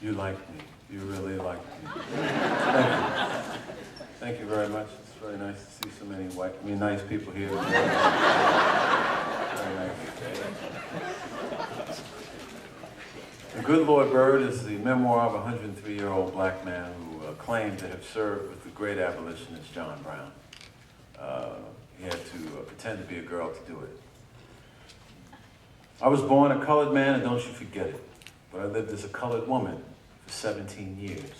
You like me. You really like me. Thank you. Thank you very much. It's very nice to see so many nice people here. Very nice. The Good Lord Bird is the memoir of a 103-year-old black man who claimed to have served with the great abolitionist John Brown. He had to pretend to be a girl to do it. I was born a colored man, and don't you forget it, but I lived as a colored woman for 17 years.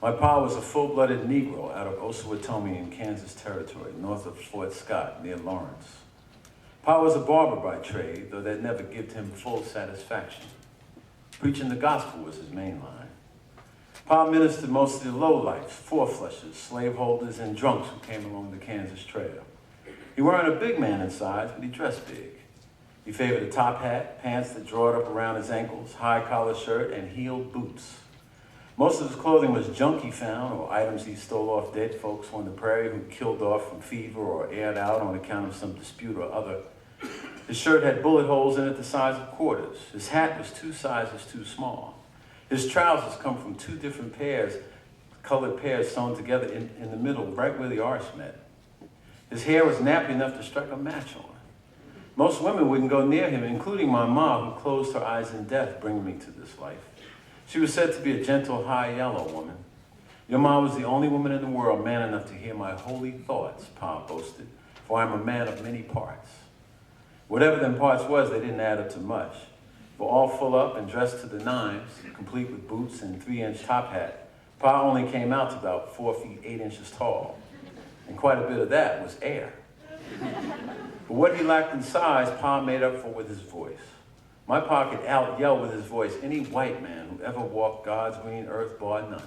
My pa was a full-blooded Negro out of Osawatomie in Kansas Territory, north of Fort Scott, near Lawrence. Pa was a barber by trade, though that never gave him full satisfaction. Preaching the gospel was his main line. Pa ministered most of the lowlifes, four-flushers, slaveholders, and drunks who came along the Kansas Trail. He weren't a big man in size, but he dressed big. He favored a top hat, pants that drawed up around his ankles, high-collar shirt, and heeled boots. Most of his clothing was junk he found, or items he stole off dead folks on the prairie who killed off from fever or aired out on account of some dispute or other. His shirt had bullet holes in it the size of quarters. His hat was 2 sizes too small. His trousers come from 2 different pairs, colored pairs sewn together in the middle, right where the arch met. His hair was nappy enough to strike a match on. Most women wouldn't go near him, including my mom, who closed her eyes in death, bringing me to this life. She was said to be a gentle, high yellow woman. Your mom was the only woman in the world man enough to hear my holy thoughts, Pa boasted, for I am a man of many parts. Whatever them parts was, they didn't add up to much. For all full up and dressed to the nines, complete with boots and 3-inch top hat, Pa only came out to about 4 feet 8 inches tall. And quite a bit of that was air. But what he lacked in size, Pa made up for with his voice. My Pa could out-yell with his voice any white man who ever walked God's green earth, bar none.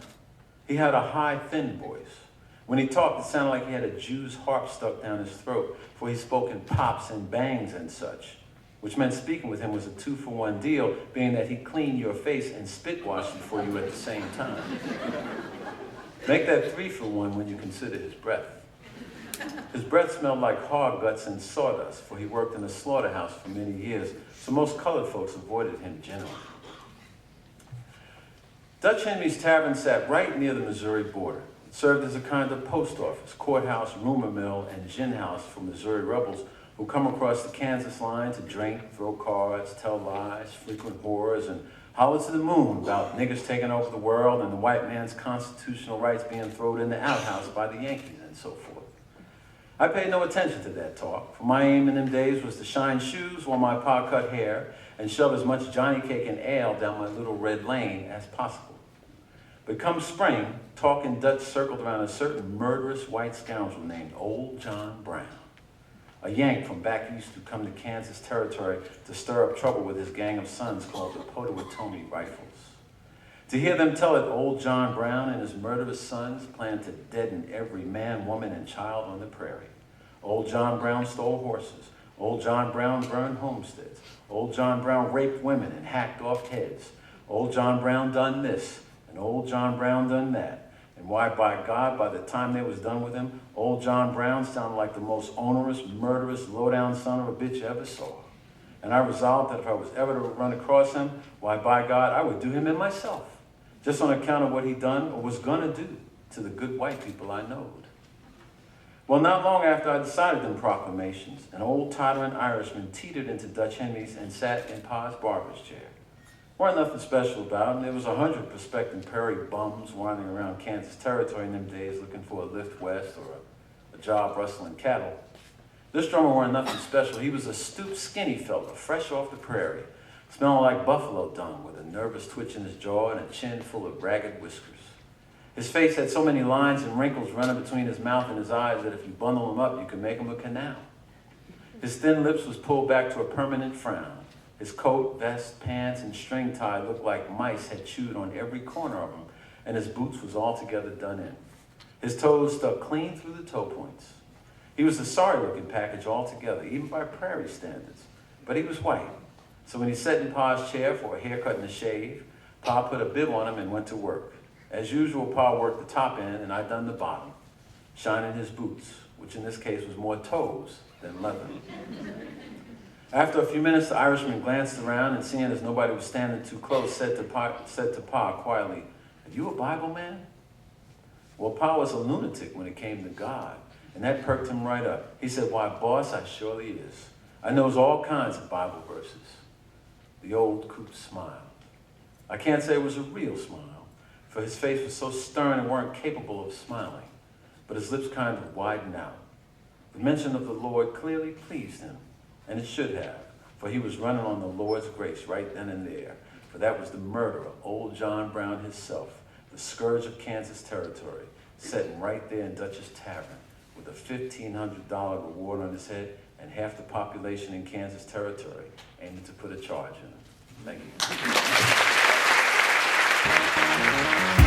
He had a high, thin voice. When he talked, it sounded like he had a Jew's harp stuck down his throat, for he spoke in pops and bangs and such, which meant speaking with him was a 2-for-1 deal, being that he'd clean your face and spit wash you for you at the same time. Make that 3-for-1 when you consider his breath. His breath smelled like hog guts and sawdust, for he worked in a slaughterhouse for many years, so most colored folks avoided him generally. Dutch Henry's Tavern sat right near the Missouri border. It served as a kind of post office, courthouse, rumor mill, and gin house for Missouri rebels who come across the Kansas line to drink, throw cards, tell lies, frequent whores, and holler to the moon about niggas taking over the world and the white man's constitutional rights being thrown in the outhouse by the Yankees and so forth. I paid no attention to that talk, for my aim in them days was to shine shoes while my pa cut hair and shove as much Johnny cake and ale down my little red lane as possible. But come spring, talk in Dutch circled around a certain murderous white scoundrel named Old John Brown, a Yank from back east who come to Kansas Territory to stir up trouble with his gang of sons called the Potawatomi Rifles. To hear them tell it, Old John Brown and his murderous sons planned to deaden every man, woman, and child on the prairie. Old John Brown stole horses. Old John Brown burned homesteads. Old John Brown raped women and hacked off heads. Old John Brown done this, and Old John Brown done that. And why, by God, by the time they was done with him, Old John Brown sounded like the most onerous, murderous, low-down son of a bitch you ever saw. And I resolved that if I was ever to run across him, why, by God, I would do him in myself, just on account of what he done or was gonna do to the good white people I knowed. Well, not long after I decided them proclamations, an old tottering Irishman teetered into Dutch Henry's and sat in Pa's barber's chair. Weren't nothing special about him. There was 100 prospecting prairie bums wandering around Kansas Territory in them days looking for a lift west or a job rustling cattle. This drummer weren't nothing special. He was a stooped, skinny fella, fresh off the prairie, smelling like buffalo dung with a nervous twitch in his jaw and a chin full of ragged whiskers. His face had so many lines and wrinkles running between his mouth and his eyes that if you bundle them up, you could make him a canal. His thin lips was pulled back to a permanent frown. His coat, vest, pants, and string tie looked like mice had chewed on every corner of him, and his boots was altogether done in. His toes stuck clean through the toe points. He was a sorry-looking package altogether, even by prairie standards, but he was white. So when he sat in Pa's chair for a haircut and a shave, Pa put a bib on him and went to work. As usual, Pa worked the top end and I done the bottom, shining his boots, which in this case was more toes than leather. After a few minutes, the Irishman glanced around and seeing as nobody was standing too close, said to Pa quietly, "Are you a Bible man?" Well, Pa was a lunatic when it came to God, and that perked him right up. He said, "Why, boss, I surely is. I knows all kinds of Bible verses." The old coot smiled. I can't say it was a real smile, for his face was so stern it weren't capable of smiling, but his lips kind of widened out. The mention of the Lord clearly pleased him, and it should have, for he was running on the Lord's grace right then and there, for that was the murderer, old John Brown himself, the scourge of Kansas territory, sitting right there in Dutch's Tavern with a $1,500 reward on his head and half the population in Kansas territory aiming to put a charge in him. Thank you.